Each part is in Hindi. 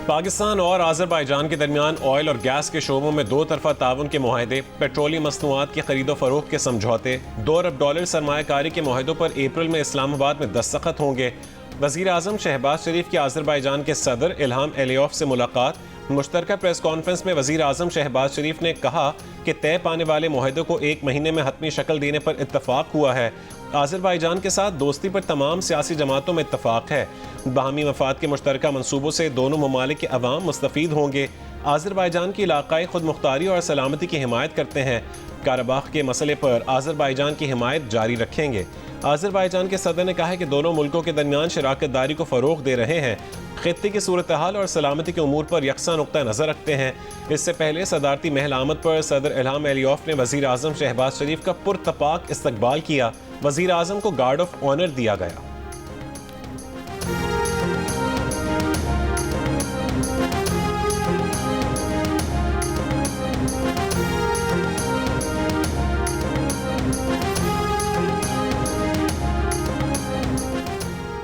पाकिस्तान और आज़रबाईजान के दरमियान ऑयल और गैस के शोबों में दो तरफा ताउन के मुआहदे, पेट्रोलियम मसनूआत की खरीदो फरोख्त के समझौते, $2 अरब सरमायाकारी के मुआहदों पर अप्रैल में इस्लामाबाद में दस्तखत होंगे। वज़ीर आज़म शहबाज शरीफ की आज़रबाईजान के सदर इल्हाम एलियोफ से मुलाकात। मुश्तरका प्रेस कॉन्फ्रेंस में वज़ीर आज़म शहबाज शरीफ ने कहा कि तय पाने वाले मुआहदे को 1 महीने में हतमी शक्ल देने पर इत्तफाक हुआ है। आज़रबाईजान के साथ दोस्ती पर तमाम सियासी जमातों में इत्तफाक है। बाहमी मफाद के मुश्तरका मनसूबों से दोनों ममालिक के अवाम मुस्तफ़ीद होंगे। आज़रबाईजान की इलाकाई खुद मुख्तारी और सलामती की हिमायत करते हैं। काराबाख के मसले पर आज़रबाईजान की हिमायत जारी रखेंगे। आज़रबाईजान के सदर ने कहा है कि दोनों मुल्कों के दरमियान शराकत दारी को फ़रोग़ दे रहे हैं। खित्ते की सूरत हाल और सलामती के उमूर पर यकसा नुक्ता नज़र रखते हैं। इससे पहले सदारती महल आमद पर सदर इल्हाम एलियोफ ने वज़ीर आज़म शहबाज शरीफ का पुरतपाक इस्तकबाल किया। वज़ीर आज़म को गार्ड ऑफ ऑनर दिया गया।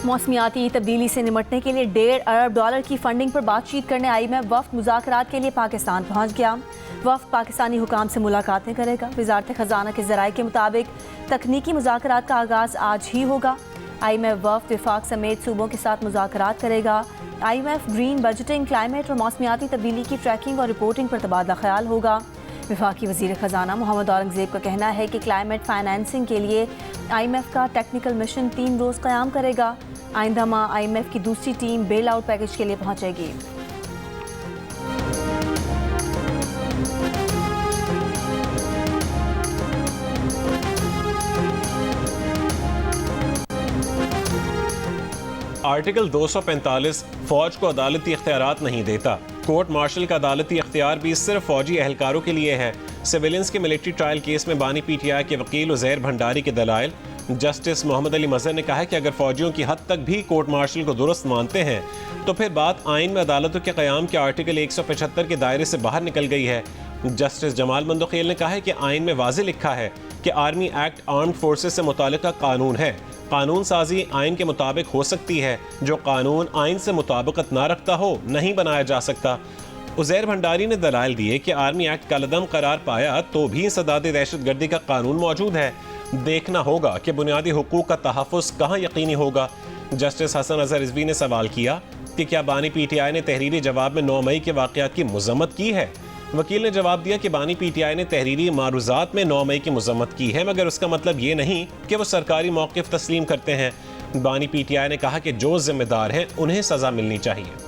मौसमियाती तब्दीली से निपटने के लिए $1.5 अरब की फंडिंग पर बातचीत करने IMF वफ्द मुज़ाकरात के लिए पाकिस्तान पहुंच गया। वफ्द पाकिस्तानी हुकाम से मुलाकातें करेगा। वज़ारत ख़जाना के ज़राए के मुताबिक तकनीकी मुज़ाकरात का आगाज़ आज ही होगा। IMF वफ्द विफाक समेत सूबों के साथ मुज़ाकरात करेगा। IMF ग्रीन बजटिंग, क्लाइमेट और मौसमियाती तब्दीली की ट्रैकिंग और रिपोर्टिंग पर तबादला ख्याल होगा। विफाकी वज़ीर ख़जाना मोहम्मद औरंगज़ेब का कहना है कि क्लाइमेट फाइनेंसिंग के लिए IMF का टेक्निकल मिशन 3 रोज़ क़याम करेगा। आइंदा माह IMF की दूसरी टीम बेल आउट पैकेज के लिए पहुंचेगी। आर्टिकल 245 फौज को अदालती इख्तियारात नहीं देता। कोर्ट मार्शल का अदालती इख्तियार भी सिर्फ फौजी एहलकारों के लिए है। सिविलियंस के मिलिट्री ट्रायल केस में बानी PTI के वकील उज़ैर भंडारी के दलाइल। जस्टिस मोहम्मद अली मज़हर ने कहा है कि अगर फौजियों की हद तक भी कोर्ट मार्शल को दुरुस्त मानते हैं तो फिर बात आइन में अदालतों के क़याम के आर्टिकल 175 के दायरे से बाहर निकल गई है। जस्टिस जमाल मंदोखेल ने कहा है कि आइन में वाज़े लिखा है कि आर्मी एक्ट आर्म्ड फोर्सेस से मुताल्लिक़ा कानून है। कानून साजी आइन के मुताबिक हो सकती है। जो कानून आइन से मुताबिकत ना रखता हो नहीं बनाया जा सकता। उज़ैर भंडारी ने दलाइल दिए कि आर्मी एक्ट कलदम करार पाया तो भी सदाद दहशतगर्दी का कानून मौजूद है। देखना होगा कि बुनियादी हुकूक का तहफ़्फ़ुज़ कहाँ यकीनी होगा। जस्टिस हसन अज़हर रिज़वी ने सवाल किया कि क्या बानी PTI ने तहरीरी जवाब में 9 मई के वाक़यात की मज़म्मत की है। वकील ने जवाब दिया कि बानी PTI ने तहरीरी मारूज़ात में 9 मई की मज़म्मत की है, मगर उसका मतलब ये नहीं कि वो सरकारी मौक़िफ़ तस्लीम करते हैं। बानी PTI ने कहा कि जो ज़िम्मेदार हैं उन्हें सज़ा मिलनी चाहिए।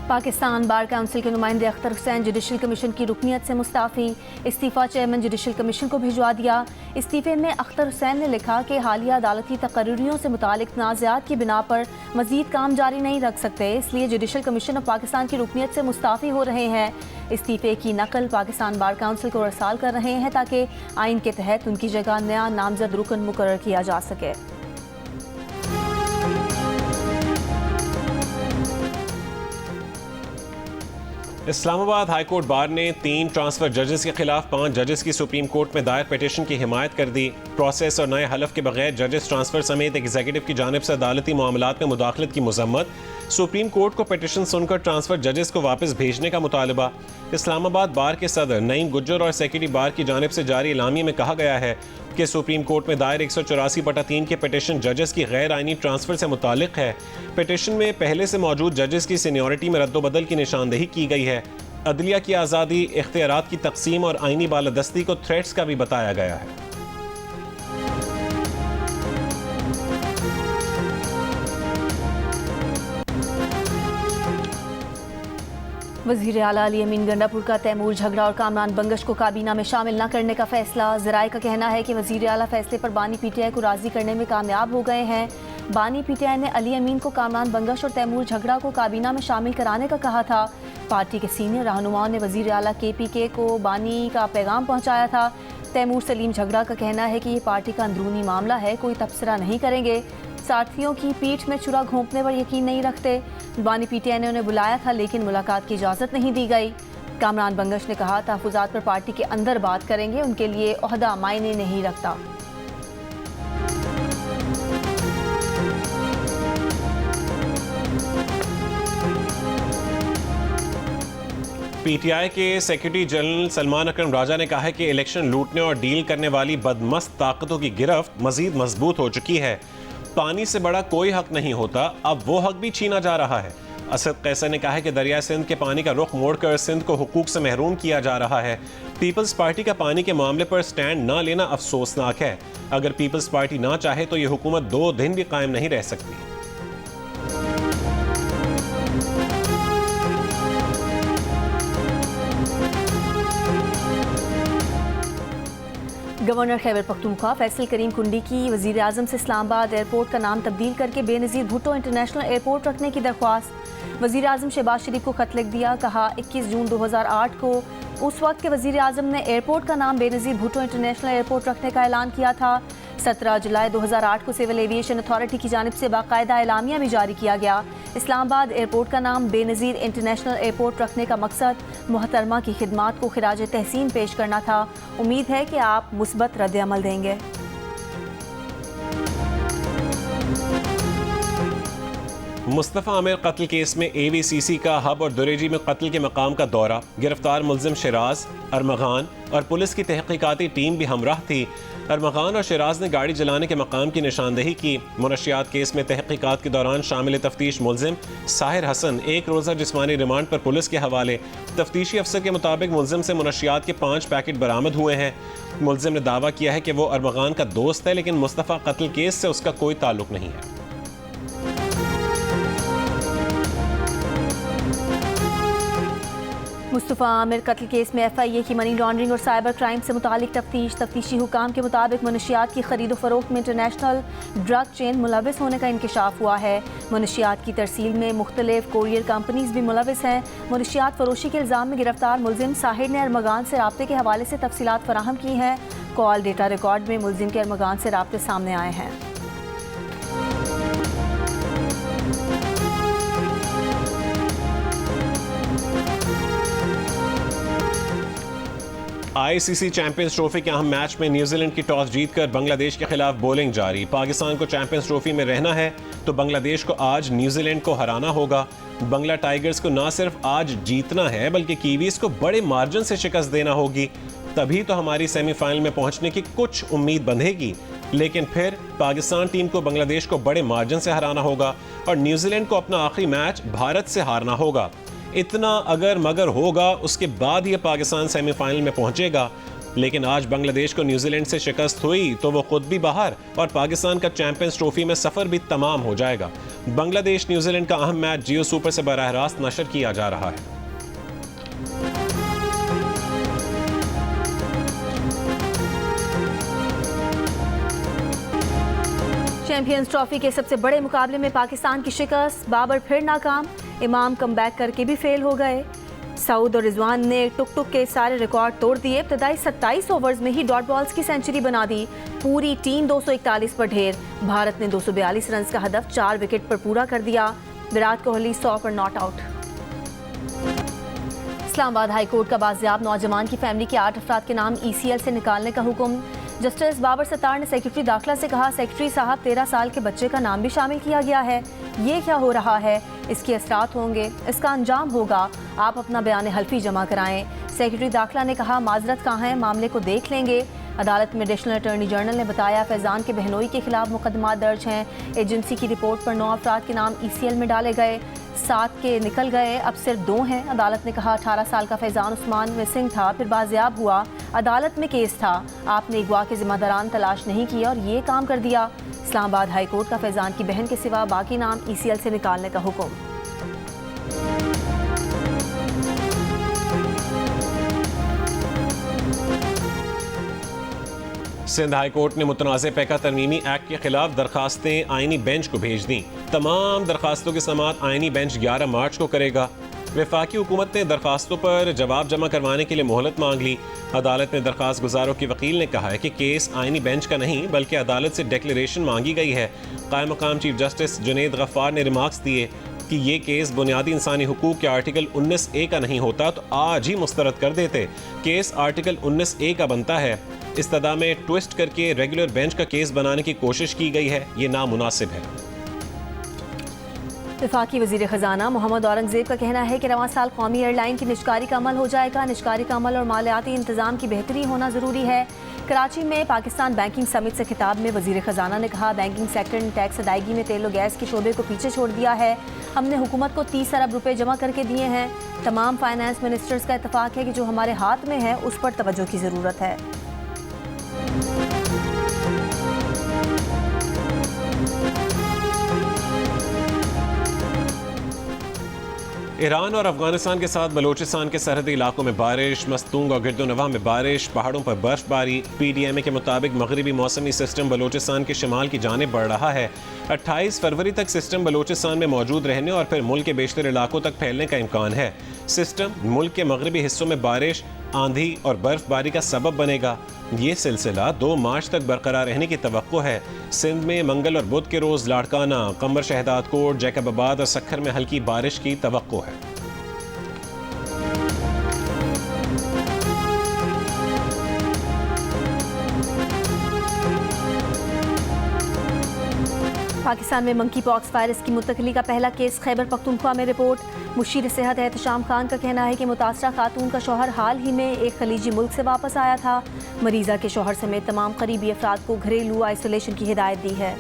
पाकिस्तान बार काउंसिल के नुमाइंदे अख्तर हुसैन जुडिशल कमीशन की रुकनीत से मुस्ताफ़ी। इस्तीफ़ा चेयरमैन जुडिशल कमीशन को भिजवा दिया। इस्तीफ़े में अख्तर हुसैन ने लिखा कि हालिया अदालती तकर्रियों से मुतालिक तनाज़ात की बिना पर मज़ीद काम जारी नहीं रख सकते, इसलिए जुडिशल कमीशन ऑफ पाकिस्तान की रुकनीत से मुस्ताफ़ी हो रहे हैं। इस्तीफ़े की नकल पाकिस्तान बार काउंसिल को अरसाल कर रहे हैं ताकि आइन के तहत उनकी जगह नया नामजद रुकन मुकर्रर किया जा सके। इस्लामाबाद हाई कोर्ट बार ने 3 ट्रांसफ़र जजेस के खिलाफ 5 जजेस की सुप्रीम कोर्ट में दायर पिटीशन की हिमायत कर दी। प्रोसेस और नए हलफ के बगैर जजेस ट्रांसफ़र समेत एग्जीक्यूटिव की जानिब से अदालती मामलात में मुदाखलत की मज़म्मत। सुप्रीम कोर्ट को पिटीशन सुनकर ट्रांसफ़र जजेस को वापस भेजने का मुतालबा। इस्लामाबाद बार के सदर नईम गुज्जर और सेक्रेटरी बार की जानिब से जारी इलामी में कहा गया है कि सुप्रीम कोर्ट में दायर 184/3 के पिटीशन जजेस की गैर आइनी ट्रांसफ़र से मुतालिक है। पिटीशन में पहले से मौजूद जजेस की सीनियरिटी में रद्दोबदल की निशानदेही की गई है। अदलिया की आज़ादी, इख्तियारात की तकसीम और आइनी बालादस्ती को थ्रेट्स का भी बताया गया है। वज़ीर आला अली अमीन गंडापुर का तैमूर झगड़ा और कामरान बंगश को काबीना में शामिल न करने का फैसला। ज़राए का कहना है कि वज़ीर आला फैसले पर बानी PTI को राज़ी करने में कामयाब हो गए हैं। बानी PTI ने अली अमीन को कामरान बंगश और तैमूर झगड़ा को काबीना में शामिल कराने का कहा था। पार्टी के सीनियर रहनुमाओं ने वज़ीर आला KPK को बानी का पैगाम पहुँचाया था। तैमूर सलीम झगड़ा का कहना है कि ये पार्टी का अंदरूनी मामला है, कोई तबसरा नहीं करेंगे। साथियों की पीठ में छुरा घोंपने पर यकीन नहीं रखते। बानी पीटीआई ने उन्हें बुलाया था लेकिन मुलाकात की इजाज़त नहीं दी गई। कामरान बंगश ने कहा तहफ़्फ़ुज़ात पर पार्टी के अंदर बात करेंगे, उनके लिए ओहदा मायने नहीं रखता। पीटीआई के सेक्रेटरी जनरल सलमान अकरम राजा ने कहा है कि इलेक्शन लूटने और डील करने वाली बदमस्त ताकतों की गिरफ्त मजीद मजबूत हो चुकी है। पानी से बड़ा कोई हक नहीं होता, अब वो हक भी छीना जा रहा है। असद कैसर ने कहा है कि दरिया सिंध के पानी का रुख मोड़कर सिंध को हुकूक से महरूम किया जा रहा है। पीपल्स पार्टी का पानी के मामले पर स्टैंड ना लेना अफसोसनाक है। अगर पीपल्स पार्टी ना चाहे तो ये हुकूमत 2 दिन भी कायम नहीं रह सकती। गवर्नर खैबर पख्तूनख्वा फैसल करीम कुंडी की वज़ीर आज़म से इस्लामाबाद एयरपोर्ट का नाम तब्दील करके बेनज़ीर भुट्टो इंटरनेशनल एयरपोर्ट रखने की दरख्वास्त। वज़ीर आज़म शहबाज शरीफ को खत लिख दिया। कहा 21 जून 2008 को उस वक्त के वज़ीर आज़म ने एयरपोर्ट का नाम बेनज़ीर भुट्टो इंटरनेशनल एयरपोर्ट रखने का ऐलान किया था। 17 जुलाई 2008 को सिविल एविएशन अथॉरिटी की जानिब से बाकायदा एलामिया भी जारी किया गया। इस्लामाबाद एयरपोर्ट का नाम बेनज़ीर इंटरनेशनल एयरपोर्ट रखने का मकसद मोहतरमा की खिदमात को खिराज तहसीन पेश करना था। उम्मीद है कि आप मुस्बत रद्द अमल देंगे। मुस्तफ़ा आमिर कत्ल केस में AVCC का हब और दुरेजी में कत्ल के मकाम का दौरा। गिरफ्तार मुलजिम शिराज, अरमगान और पुलिस की तहकीकाती टीम भी हमराह थी। अरमगान और शिराज ने गाड़ी जलाने के मकाम की निशानदेही की। मुनशियात केस में तहकीकात के दौरान शामिल तफ्तीश मुलजिम साहिर हसन 1 रोज़ा जिस्मानी रिमांड पर पुलिस के हवाले। तफ्तीशी अफसर के मुताबिक मुलजिम से मुनशियात के 5 पैकेट बरामद हुए हैं। मुलजिम ने दावा किया है कि वो अरमगान का दोस्त है लेकिन मुस्तफ़ा कत्ल केस से उसका कोई ताल्लुक नहीं है। मुस्तफ़ा आमिर कत्ल केस में FIA की मनी लॉन्ड्रिंग और साइबर क्राइम से मुतालिक तफ्तीशी हुकाम के मुताबिक मनशियात की खरीदो फरोख्त में इंटरनेशनल ड्रग चेन मुलविस होने का इंकशाफ हुआ है। मनशियात की तरसील में मुख्तलिफ कोरियर कंपनीज भी मुलविस हैं। मनशियात फरोशी के इल्ज़ाम में गिरफ्तार मुलजिम साहिर ने अरमगान से राब्ते के हवाले से तफसीलात फराहम की हैं। कॉल डेटा रिकॉर्ड में मुलजिम के अरमगान से राब्ते सामने आए हैं। ICC चैंपियंस ट्रॉफी के अहम मैच में न्यूजीलैंड की टॉस जीतकर बांग्लादेश के खिलाफ बॉलिंग जारी। पाकिस्तान को चैंपियंस ट्रॉफी में रहना है तो बांग्लादेश को आज न्यूजीलैंड को हराना होगा। बंगला टाइगर्स को न सिर्फ आज जीतना है बल्कि कीवीज को बड़े मार्जिन से शिकस्त देना होगी, तभी तो हमारी सेमीफाइनल में पहुंचने की कुछ उम्मीद बंधेगी। लेकिन फिर पाकिस्तान टीम को बांग्लादेश को बड़े मार्जिन से हराना होगा और न्यूजीलैंड को अपना आखिरी मैच भारत से हारना होगा। इतना अगर मगर होगा उसके बाद ये पाकिस्तान सेमीफाइनल में पहुंचेगा। लेकिन आज बांग्लादेश को न्यूजीलैंड से शिकस्त हुई तो वो खुद भी बाहर और पाकिस्तान का चैंपियंस ट्रॉफी में सफ़र भी तमाम हो जाएगा। बांग्लादेश न्यूजीलैंड का अहम मैच जियो सुपर से बराह रास्त नशर किया जा रहा है। चैंपियंस ट्रॉफी के सबसे बड़े मुकाबले में पाकिस्तान की शिकस्त, बाबर फिर नाकाम, इमाम कमबैक करके भी फेल हो गए। सऊद और रिजवान ने टुक टुक के सारे रिकॉर्ड तोड़ दिए। इब्तदाई 27 ओवर्स में ही डॉट बॉल्स की सेंचुरी बना दी। पूरी टीम 241 पर ढेर। भारत ने 242 रन का हदफ 4 विकेट पर पूरा कर दिया। विराट कोहली 100 पर not out. Islamabad high court का बाजियाब नौजवान की फैमिली के 8 अफराद के नाम ECL से निकालने का हुक्म। जस्टिस बाबर सत्तार ने सेक्रेटरी दाखिला से कहा, सेक्रेटरी साहब 13 साल के बच्चे का नाम भी शामिल किया गया है। ये क्या हो रहा है? इसके असरात होंगे, इसका अंजाम होगा। आप अपना बयान हल्फी जमा कराएं। सेक्रेटरी दाखिला ने कहा, माजरत कहाँ है, मामले को देख लेंगे। अदालत में एडिशनल अटॉर्नी जनरल ने बताया, फैजान के बहनोई के खिलाफ मुकदमा दर्ज हैं। एजेंसी की रिपोर्ट पर 9 अफराद के नाम ECL में डाले गए, 7 के निकल गए, अब सिर्फ 2 हैं। अदालत ने कहा, 18 साल का फैजान उस्मान मिसिंग था, फिर बाजियाब हुआ, अदालत में केस था। आपने अगवा के जिम्मेदारान तलाश नहीं किया और ये काम कर दिया। इस्लामाबाद हाई कोर्ट का फैजान की बहन के सिवा बाकी नाम ECL से निकालने का हुक्म। सिंध हाई कोर्ट ने मुतनाज़ पैका तरमीमी एक्ट के खिलाफ दरखास्तें आईनी बेंच को भेज दी। तमाम दरखास्तों की समाअत आईनी बेंच 11 मार्च को करेगा। वफाकी हुकूमत ने दरखास्तों पर जवाब जमा करवाने के लिए मोहलत मांग ली। अदालत में दरखास्त गुजारों के वकील ने कहा है कि केस आईनी बेंच का नहीं बल्कि अदालत से डिक्लेरेशन मांगी गई है। कायम मकाम चीफ जस्टिस जुनैद गफ्फार ने रिमार्क्स दिए कि ये केस बुनियादी इंसानी हुकूक के आर्टिकल 19A का नहीं होता तो आज ही मुस्तरद कर देते। केस आर्टिकल 19A का बनता है। इस्तदा में ट्विस्ट करके रेगुलर बेंच का केस बनाने की कोशिश की गई है, ये नामुनासिब है। वफाकी वज़ीर ख़जाना मोहम्मद औरंगज़ेब का कहना है कि रवां साल कौमी एयरलाइन की निजकारी का अमल हो जाएगा। निजकारी का अमल और मालियाती इंतज़ाम की बेहतरी होना ज़रूरी है। कराची में पाकिस्तान बैंकिंग समिट से खिताब में वज़ीर ख़जाना ने कहा, बैंकिंग सेक्टर ने टैक्स अदायगी में तेल और गैस के शोबे को पीछे छोड़ दिया है। हमने हुकूमत को 30 अरब रुपए जमा करके दिए हैं। तमाम फाइनेंस मिनिस्टर्स का इत्तफाक है कि जो हमारे हाथ में है उस पर तवज्जो की ज़रूरत है। ईरान और अफगानिस्तान के साथ बलोचिस्तान के सरहदी इलाकों में बारिश, मस्तूंग और गिरदोनवा में बारिश, पहाड़ों पर बर्फबारी। PDMA के मुताबिक मगरबी मौसमी सिस्टम बलोचिस्तान के शिमाल की जानिब बढ़ रहा है। 28 फरवरी तक सिस्टम बलोचिस्तान में मौजूद रहने और फिर मुल्क के बेशतर इलाकों तक फैलने का इम्कान है। सिस्टम मुल्क के मगरबी हिस्सों में बारिश, आंधी और बर्फबारी का सबब बनेगा। ये सिलसिला 2 मार्च तक बरकरार रहने की तवक्को है। सिंध में मंगल और बुध के रोज़ लाड़काना, कमर शहदाद कोट, जैकबाबाद और सखर में हल्की बारिश की तवक्को है। पाकिस्तान में मंकी पॉक्स वायरस की मुंतकली का पहला केस खैबर पख्तूनख्वा में रिपोर्ट। मुशीर सेहत एहतशाम खान का कहना है कि मुतासरा खातून का शौहर हाल ही में एक खलीजी मुल्क से वापस आया था। मरीजा के शौहर समेत तमाम करीबी अफराद को घरेलू आइसोलेशन की हिदायत दी है।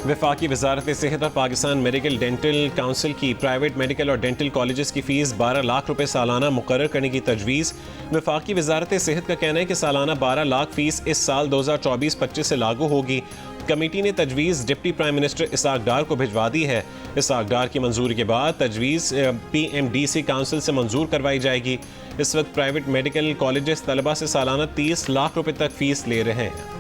वफाकी वजारत सेहत और पाकिस्तान मेडिकल डेंटल काउंसिल की प्राइवेट मेडिकल और डेंटल कॉलेजेस की फ़ीस 12 लाख रुपए सालाना मुकर्रर करने की तजवीज़। वफाकी वजारत सेहत का कहना है कि सालाना 12 लाख फ़ीस इस साल 2024-25 से लागू होगी। कमेटी ने तजवीज़ डिप्टी प्राइम मिनिस्टर इसाक डार को भिजवा दी है। इसाक डार की मंजूरी के बाद तजवीज़ PMDC काउंसिल से मंजूर करवाई जाएगी। इस वक्त प्राइवेट मेडिकल कॉलेजेस तलबा से सालाना 30 लाख रुपए तक फ़ीस ले रहे हैं।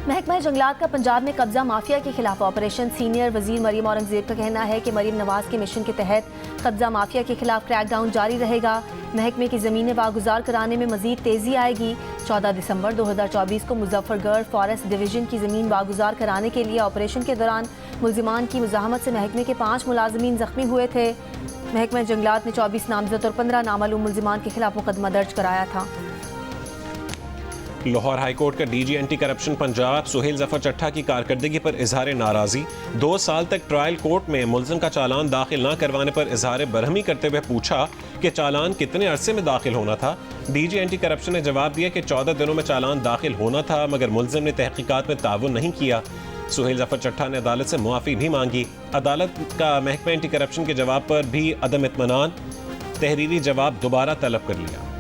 महकमा जंगलात का पंजाब में कब्जा माफिया के खिलाफ ऑपरेशन। सीनियर वजीर मरीम औरंगजेब का कहना है कि मरीम नवाज के मिशन के तहत कब्जा माफिया के खिलाफ क्रैकडाउन जारी रहेगा। महकमे की ज़मीनें वागुजार कराने में मजीद तेज़ी आएगी। 14 दिसंबर 2024 को मुजफ्फरगढ़ फॉरेस्ट डिवीजन की ज़मीन वागुजार कराने के लिए ऑपरेशन के दौरान मुल्जिमान की मुज़ाहमत से महकमे के 5 मुलाजमीन जख्मी हुए थे। महकमा जंगलात ने 24 नामजद और 15 नामालूम मुल्जिमान के खिलाफ मुकदमा दर्ज कराया था। लाहौर हाईकोर्ट का DG anti corruption Punjab Suhail Zafar Chatta की कारकर्दगी पर इजहार नाराज़ी। 2 साल तक ट्रायल कोर्ट में मुल्ज़िम का चालान दाखिल न करवाने पर इजहार बरहमी करते हुए पूछा कि चालान कितने अरसे में दाखिल होना था। DG एंटी करप्शन ने जवाब दिया कि 14 दिनों में चालान दाखिल होना था, मगर मुल्ज़िम ने तहकीकात में ताउन नहीं किया। सुहेल जफर चट्टा ने अदालत से मुआफ़ी भी मांगी। अदालत का महकमा एंटी करप्शन के जवाब पर भी अदम इत्मीनान, तहरीरी जवाब दोबारा तलब कर लिया।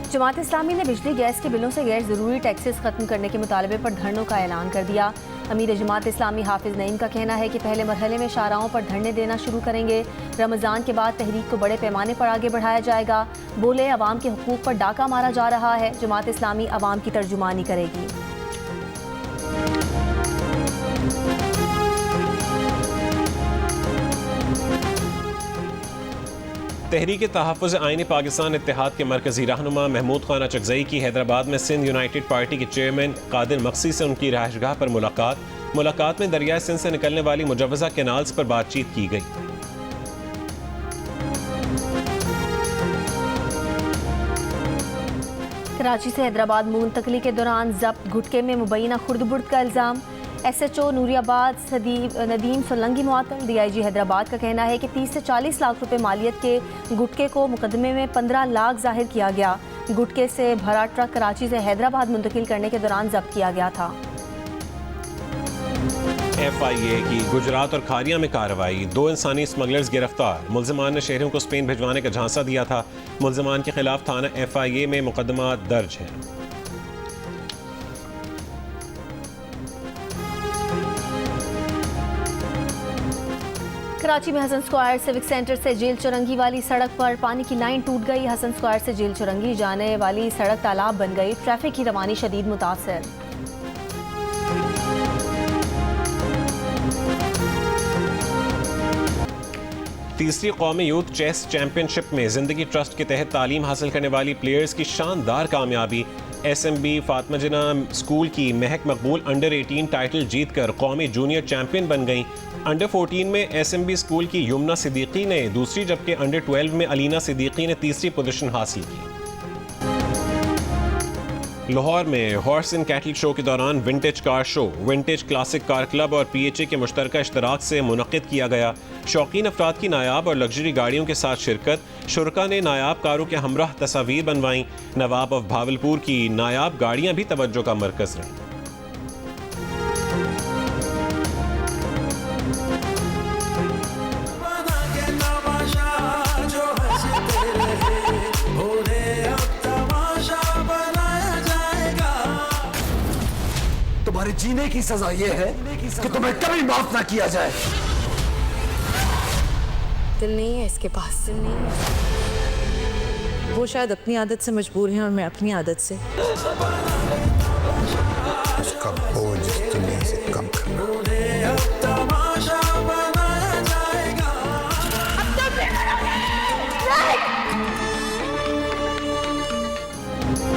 जमात इस्लामी ने बिजली गैस के बिलों से गैर ज़रूरी टैक्सेस ख़त्म करने के मुतालबे पर धरनों का ऐलान कर दिया। अमीर जमात इस्लामी हाफिज़ नईम का कहना है कि पहले मरहले में शाहराहों पर धरने देना शुरू करेंगे। रमज़ान के बाद तहरीक को बड़े पैमाने पर आगे बढ़ाया जाएगा। बोले, अवाम के हुकूक पर डाका मारा जा रहा है। जमात इस्लामी अवाम की तर्जुमानी करेगी। तहरीक तहफ़्फ़ुज़ आईन पाकिस्तान इत्तेहाद के मरकज़ी रहनुमा महमूद खान अचकज़ई की हैदराबाद में सिंध यूनाइटेड पार्टी के चेयरमैन कादिर मक्सी से उनकी रहायशगाह पर मुलाकात में दरियाए सिंध से निकलने वाली मुजव्वज़ा कैनाल्स पर बातचीत की गई। कराची से हैदराबाद मुंतकली के दौरान जब्त गुटके में मुबैना खुर्द-बुर्द का इल्ज़ाम। SHO नूरियाबाद नदीम सोलंगी मुअत्तल। DIG हैदराबाद का कहना है कि 30 से 40 लाख रुपए मालियत के गुटके को मुकदमे में 15 लाख जाहिर किया गया। गुटके से भरा ट्रक कराची से हैदराबाद मुंतकिल करने के दौरान जब्त किया गया था। FIA की गुजरात और खारिया में कार्रवाई। 2 इंसानी स्मगलर्स गिरफ्तार। मुल्जिमान ने शहरों को स्पेन भिजवाने का झांसा दिया था। मुल्जिमान के खिलाफ थाना FIA में मुकदमा दर्ज है। कराची में हसन स्क्वायर सिविक सेंटर से जेल चुरंगी वाली सड़क पर पानी की लाइन टूट गई। हसन स्क्वायर से जेल चुरंगी जाने वाली सड़क तालाब बन गई। ट्रैफिक की रवानी शदीद मुतासर। तीसरी कौमी यूथ चेस चैंपियनशिप में जिंदगी ट्रस्ट के तहत तालीम हासिल करने वाली प्लेयर्स की शानदार कामयाबी। SMB फातिमा जिना स्कूल की महक मकबूल अंडर 18 टाइटल जीतकर कौमी जूनियर चैंपियन बन गई। अंडर 14 में SMB स्कूल की युमना सिद्दीकी ने दूसरी, जबकि अंडर 12 में अलीना सिद्दीकी ने तीसरी पोजीशन हासिल की। लाहौर में हॉर्स एंड कैटल शो के दौरान vintage car show vintage classic car club और PHA के मुश्तरका इश्तराक से मुनक़िद किया गया। शौकीन अफराद की नायाब और लग्जरी गाड़ियों के साथ शिरकत। शुरका ने नायाब कारों के हमराह तस्वीर बनवाई। नवाब ऑफ भावलपुर की नायाब गाड़ियां भी तवज्जो का मरकज रहीं। तुम्हारे जीने की सजा ये है कि तुम्हें कभी माफ ना किया जाए। दिल नहीं है इसके पास, दिल नहीं है। वो शायद अपनी आदत से मजबूर हैं और मैं अपनी आदत से। उसका बोझ दुनिया से कम करना।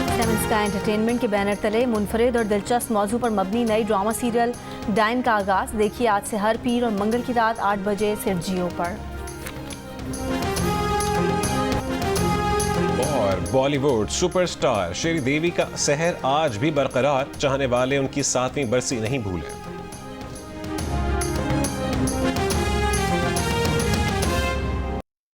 सेवन स्काई एंटरटेनमेंट के बैनर तले मुनफरिद और दिलचस्प मौजू पर मबनी नई ड्रामा सीरियल डाइन का आगाज। देखिए आज से हर पीर और मंगल की रात 8 बजे सिर्फ जियो पर। और बॉलीवुड सुपरस्टार श्रीदेवी का सहर आज भी बरकरार। चाहने वाले उनकी 7वीं बरसी नहीं भूले।